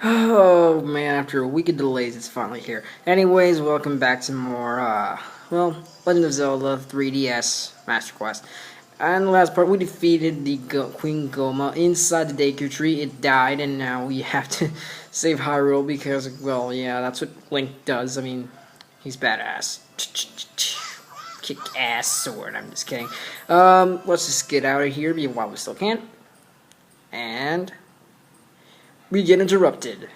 Oh man, after a week of delays, it's finally here. Anyways, welcome back to more, Legend of Zelda 3DS Master Quest. And the last part, we defeated the Queen Goma inside the Deku Tree. It died, and now we have to save Hyrule because, well, yeah, that's what Link does. I mean, he's badass. Kick ass sword. I'm just kidding. Let's just get out of here while we still can. And we get interrupted.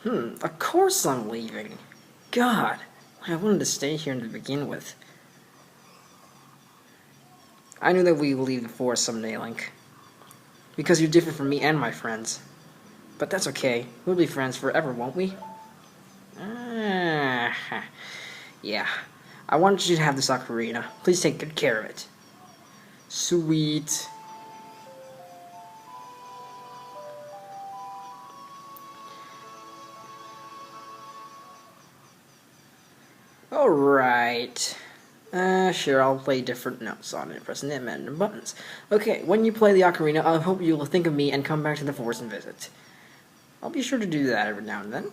Of course I'm leaving. God, I wanted to stay here to begin with. I knew that we would leave the forest someday, Link. Because you're different from me and my friends. But that's okay. We'll be friends forever, won't we? Ah, yeah. I wanted you to have this ocarina. Please take good care of it. Sweet. Alright. Sure, I'll play different notes on it, pressing the random buttons. Okay, when you play the ocarina, I hope you will think of me and come back to the forest and visit. I'll be sure to do that every now and then.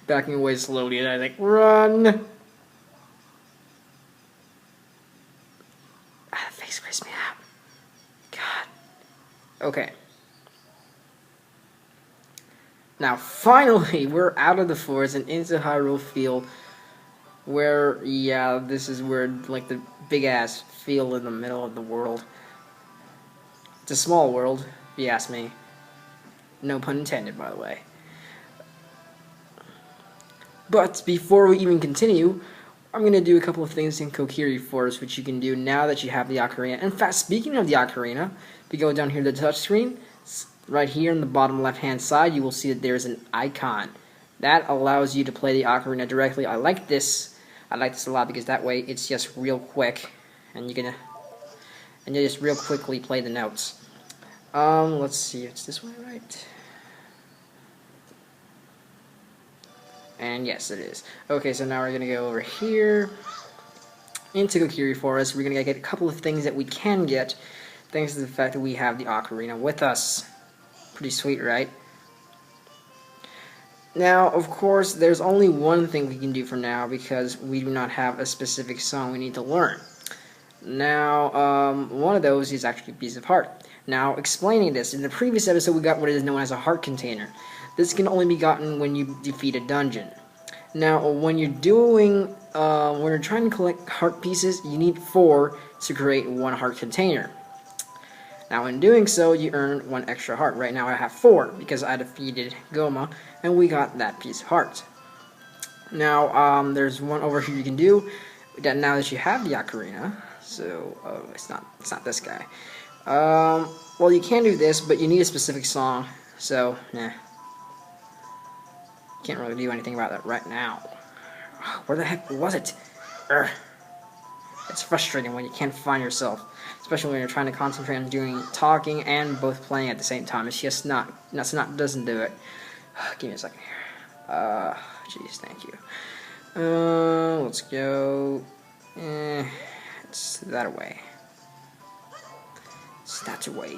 Backing away slowly, and I think, run! Ah, the face creeps me out. God. Okay. Now, finally, we're out of the forest and into Hyrule Field, where, yeah, this is where, like, the big-ass field in the middle of the world. It's a small world, if you ask me. No pun intended, by the way. But before we even continue, I'm going to do a couple of things in Kokiri Forest, which you can do now that you have the ocarina. In fact, speaking of the ocarina, if you go down here to the touchscreen, right here in the bottom left-hand side, you will see that there's an icon. That allows you to play the ocarina directly. I like this. I like this a lot because that way it's just real quick, and you just real quickly play the notes. Let's see, it's this way, right? And yes, it is. Okay, so now we're gonna go over here into Kokiri Forest. We're gonna get a couple of things that we can get, thanks to the fact that we have the ocarina with us. Pretty sweet, right? Now, of course, there's only one thing we can do for now because we do not have a specific song we need to learn. Now, one of those is actually a piece of heart. Now, explaining this, in the previous episode we got what is known as a heart container. This can only be gotten when you defeat a dungeon. Now, when you're trying to collect heart pieces, you need 4 to create one heart container. Now, in doing so, you earn 1 extra heart. Right now, I have 4 because I defeated Goma, and we got that piece of heart. Now, there's one over here you can do. That now that you have the ocarina, so it's not this guy. Well, you can do this, but you need a specific song. So, nah. Can't really do anything about that right now. Where the heck was it? Urgh. It's frustrating when you can't find yourself, especially when you're trying to concentrate on talking and both playing at the same time. It's just doesn't do it. Give me a second here. Jeez, thank you. Let's go. It's that way. That's away.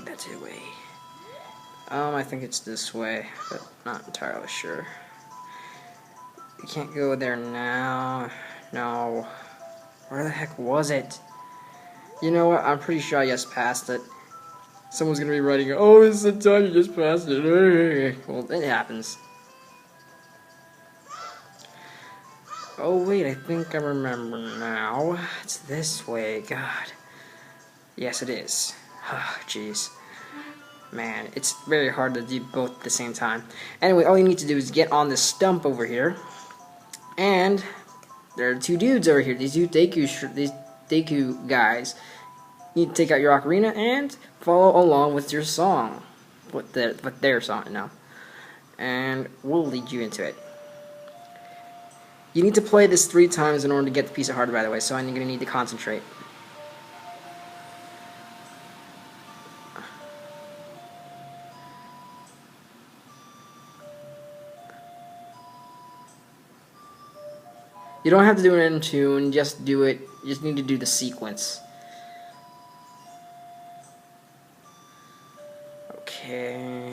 I think it's this way, but not entirely sure. You can't go there now. No. Where the heck was it? You know what? I'm pretty sure I just passed it. Someone's gonna be writing, oh, it's the time you just passed it. Well, it happens. Oh, wait, I think I remember now. It's this way. God. Yes, it is. Jeez. Man, it's very hard to do both at the same time. Anyway, all you need to do is get on this stump over here. And there are 2 dudes over here. These Deku guys. You need to take out your ocarina and follow along with your song. With their song, now. And we'll lead you into it. You need to play this 3 times in order to get the piece of heart, by the way, so I'm going to need to concentrate. You don't have to do it in tune, just do it. You just need to do the sequence. Okay.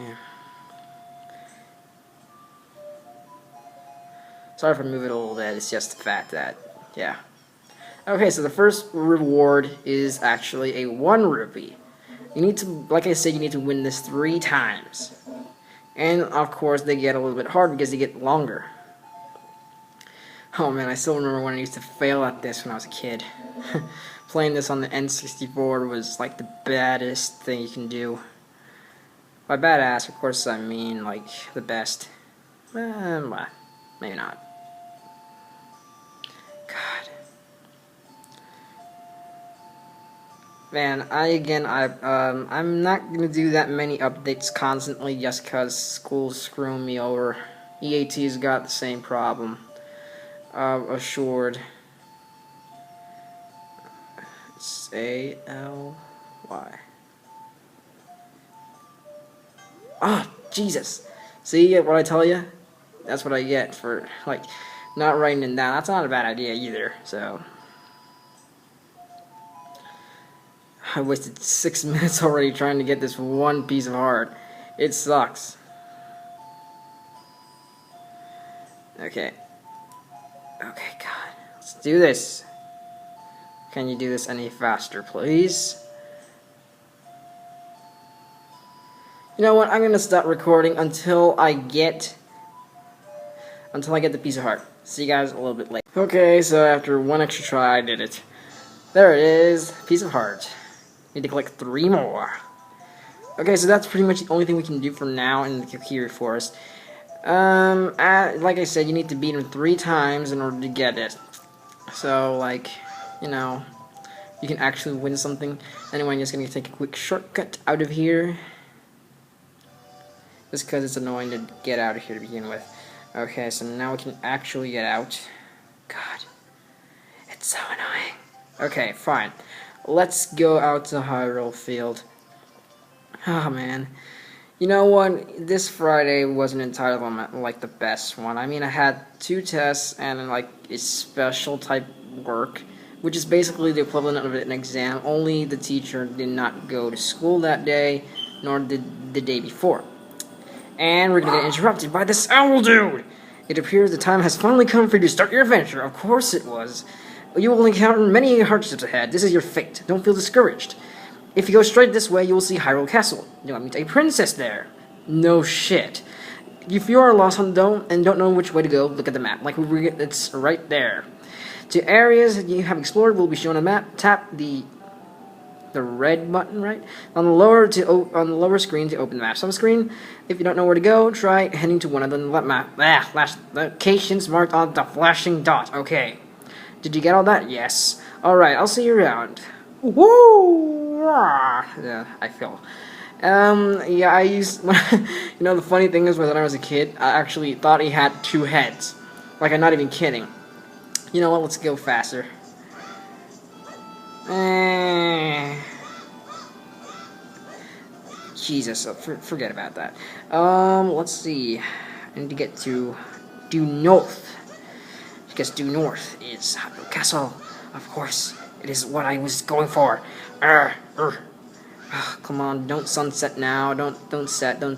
Sorry if I move it a little bit, it's just the fact that, yeah. Okay, so the first reward is actually a 1 rupee. You need to, like I said, you need to win this 3 times. And, of course, they get a little bit hard because they get longer. Oh man, I still remember when I used to fail at this when I was a kid. Playing this on the N64 was like the baddest thing you can do. By badass, of course, I mean like the best. Well, maybe not. God. Man, I'm not gonna do that many updates constantly just cause school's screwing me over. EAT's got the same problem. Assured. It's A-L-Y. Oh, Jesus. See what I tell you? That's what I get for, like, not writing it down. That's not a bad idea either, so. I wasted 6 minutes already trying to get this 1 piece of heart. It sucks. Okay. Okay, God. Let's do this. Can you do this any faster, please? You know what? I'm gonna stop recording until I get the piece of heart. See you guys a little bit later. Okay, so after 1 extra try, I did it. There it is, piece of heart. Need to collect 3 more. Okay, so that's pretty much the only thing we can do for now in the Kokiri Forest. Like I said, you need to beat him 3 times in order to get it. So, like, you know, you can actually win something. Anyway, I'm just gonna take a quick shortcut out of here. Just because it's annoying to get out of here to begin with. Okay, so now we can actually get out. God, it's so annoying. Okay, fine. Let's go out to Hyrule Field. Oh, man. You know what? This Friday wasn't entirely like the best one. I mean, I had 2 tests and like a special type work, which is basically the equivalent of an exam, only the teacher did not go to school that day, nor did the day before. And we're gonna get interrupted by this owl dude! It appears the time has finally come for you to start your adventure. Of course it was. You will encounter many hardships ahead. This is your fate. Don't feel discouraged. If you go straight this way, you will see Hyrule Castle. You will meet a princess there. No shit. If you are lost and don't know which way to go, look at the map. Like it's right there. To areas that you have explored will be shown on a map. Tap the red button right on the lower screen to open the map. On screen, if you don't know where to go, try heading to one of the locations marked on the flashing dot. Okay. Did you get all that? Yes. All right. I'll see you around. Woo! Yeah, I feel. Yeah, I used. You know, the funny thing is, when I was a kid, I actually thought he had 2 heads. Like, I'm not even kidding. You know what? Let's go faster. Jesus, forget about that. Let's see. I need to get to due north. Because due north is Hyrule Castle. Of course, it is what I was going for. Come on, don't sunset now. Don't set. Don't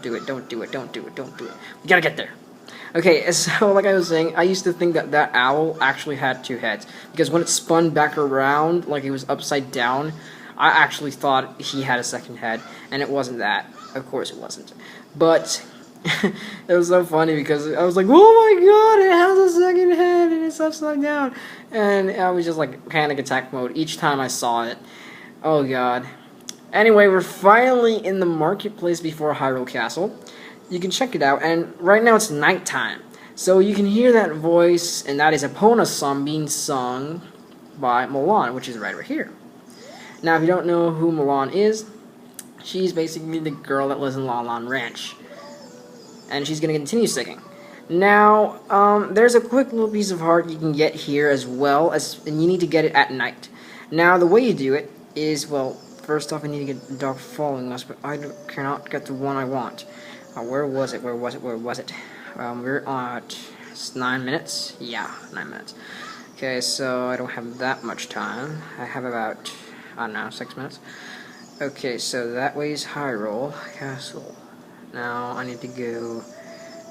do it. Don't do it. We gotta get there. Okay, so like I was saying, I used to think that owl actually had 2 heads. Because when it spun back around, like it was upside down, I actually thought he had a 2nd head. And it wasn't that. Of course it wasn't. But it was so funny because I was like, oh my god, it has a 2nd head and it's upside down. And I was just like panic attack mode each time I saw it. Oh god. Anyway, we're finally in the marketplace before Hyrule Castle. You can check it out, and right now it's nighttime. So you can hear that voice, and that is Epona's song being sung by Milan, which is right over here. Now, if you don't know who Milan is, she's basically the girl that lives in Lon Lon Ranch. And she's going to continue singing. Now, there's a quick little piece of heart you can get here as well, and you need to get it at night. Now, the way you do it is, well, first off, I need to get the dog following us, but I cannot get the one I want. Where was it? We're at 9 minutes. Yeah, 9 minutes. Okay, so I don't have that much time. I have about, I don't know, 6 minutes. Okay, so that way's Hyrule Castle. Now I need to go.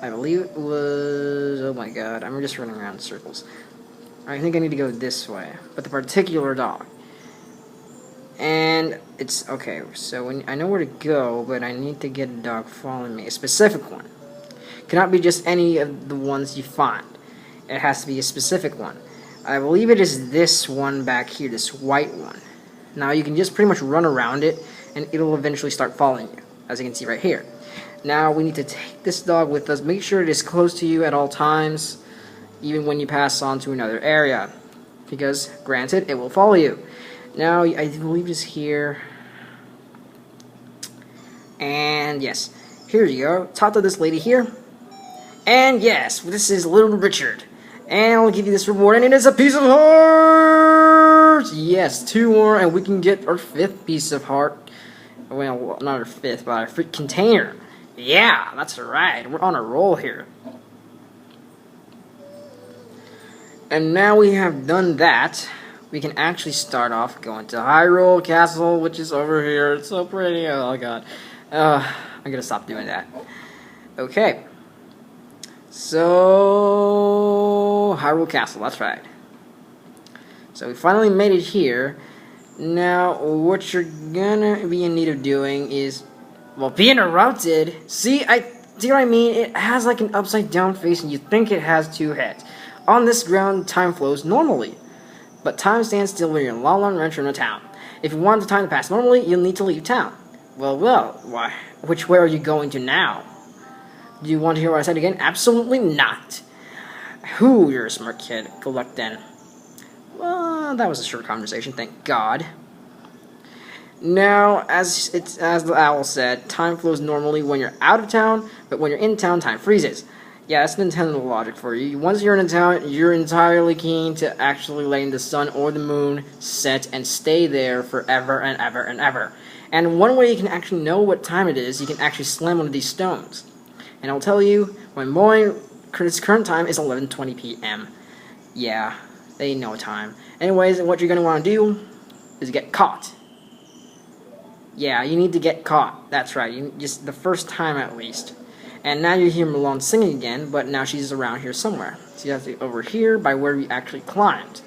I believe it was. Oh my god, I'm just running around in circles. I think I need to go this way, but the particular dog. And it's okay. So I know where to go, but I need to get a dog following me, a specific one. Cannot be just any of the ones you find. It has to be a specific one. I believe it is this one back here, this white one. Now you can just pretty much run around it, and it'll eventually start following you, as you can see right here. Now we need to take this dog with us. Make sure it is close to you at all times, even when you pass on to another area, because granted, it will follow you. Now I believe it's here, and yes, here you go. Talk to this lady here, and yes, this is Little Richard. And I'll give you this reward, and it is a piece of heart! Yes, 2 more, and we can get our 5th piece of heart. Well, not our 5th, but our 5th container. Yeah, that's right. We're on a roll here. And now we have done that, we can actually start off going to Hyrule Castle, which is over here. It's so pretty. Oh, God. I'm gonna stop doing that. Okay. So, Hyrule Castle, that's right. So we finally made it here. Now, what you're gonna be in need of doing is, well, be interrupted. See what I mean? It has like an upside down face and you think it has 2 heads. On this ground, time flows normally. But time stands still when you're in La Lan Ranch in a town. If you want the time to pass normally, you'll need to leave town. Well, why? Which way are you going to now? Do you want to hear what I said again? Absolutely not. Whew, you're a smart kid. Good luck then. Well, that was a short conversation, thank God. Now, as the owl said, time flows normally when you're out of town, but when you're in town, time freezes. Yeah, that's Nintendo logic for you. Once you're in a town, you're entirely keen to actually letting the sun or the moon set and stay there forever and ever and ever. And one way you can actually know what time it is, you can actually slam one of these stones. And I'll tell you, my boy, its current time is 11:20 p.m. Yeah, they know time. Anyways, what you're going to want to do is get caught. Yeah, you need to get caught. That's right, just the first time at least. And now you hear Malone singing again, but now she's around here somewhere. So you have to go over here by where we actually climbed.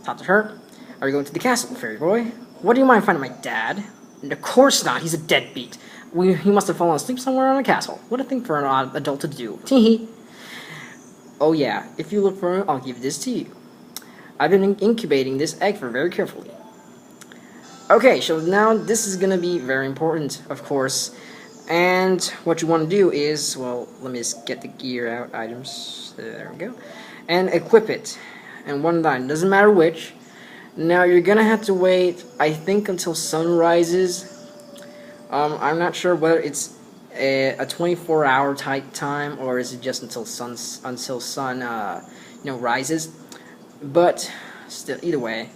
Talk to her. Are you going to the castle, fairy boy? What do you mind finding my dad? And of course not, he's a deadbeat. He must have fallen asleep somewhere on a castle. What a thing for an odd adult to do. Teehee. Oh yeah, if you look for him, I'll give this to you. I've been incubating this egg for very carefully. Okay, so now this is going to be very important, of course. And what you want to do is, well, let me just get the gear out, items, there we go. And equip it. And one time, doesn't matter which. Now you're going to have to wait, I think, until sun rises. I'm not sure whether it's a 24-hour type time or is it just until sun rises. But still, either way.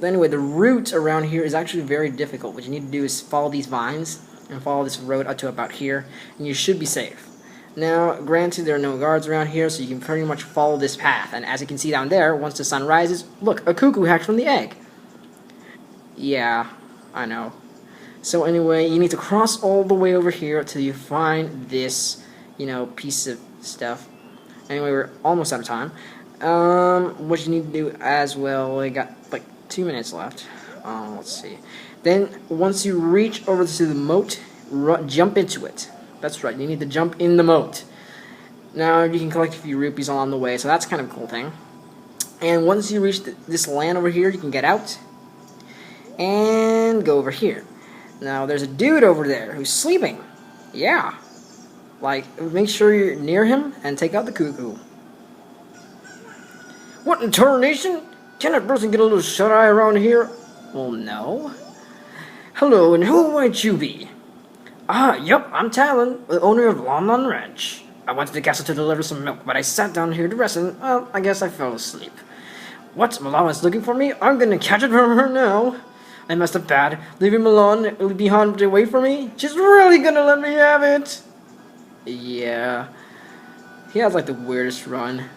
But anyway, the route around here is actually very difficult. What you need to do is follow these vines and follow this road up to about here, and you should be safe. Now, granted, there are no guards around here, so you can pretty much follow this path. And as you can see down there, once the sun rises, look, a cuckoo hatched from the egg. Yeah, I know. So anyway, you need to cross all the way over here till you find this, piece of stuff. Anyway, we're almost out of time. What you need to do as well, I got like 2 minutes left. Let's see. Then, once you reach over to the moat, jump into it. That's right, you need to jump in the moat. Now, you can collect a few rupees along the way, so that's kind of a cool thing. And once you reach this land over here, you can get out and go over here. Now, there's a dude over there who's sleeping. Yeah. Like, make sure you're near him and take out the cuckoo. What in tarnation? Can a person get a little shut-eye around here? Well, no. Hello, and who might you be? Yup, I'm Talon, the owner of La Lan Ranch. I went to the castle to deliver some milk, but I sat down here to rest and, well, I guess I fell asleep. What? Milan is looking for me? I'm gonna catch it from her now. I must have bad. Leaving Milan behind away from me? She's really gonna let me have it. Yeah. He has like the weirdest run.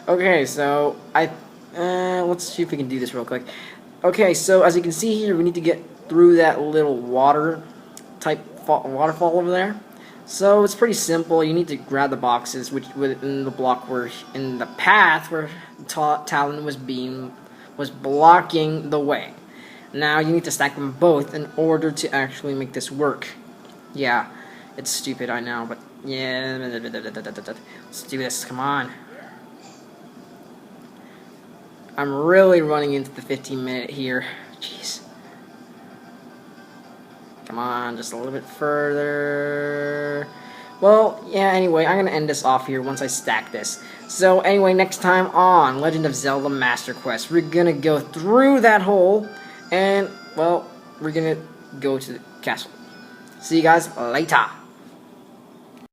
Okay, so let's see if we can do this real quick. Okay, so as you can see here, we need to get through that little water type waterfall over there. So it's pretty simple. You need to grab the boxes, which within the block where in the path where Talon was blocking the way. Now you need to stack them both in order to actually make this work. Yeah, it's stupid, I know, but yeah, let's do this. Come on. I'm really running into the 15-minute here. Jeez. Come on, just a little bit further. Well, yeah, anyway, I'm going to end this off here once I stack this. So, anyway, next time on Legend of Zelda Master Quest, we're going to go through that hole, and, well, we're going to go to the castle. See you guys later.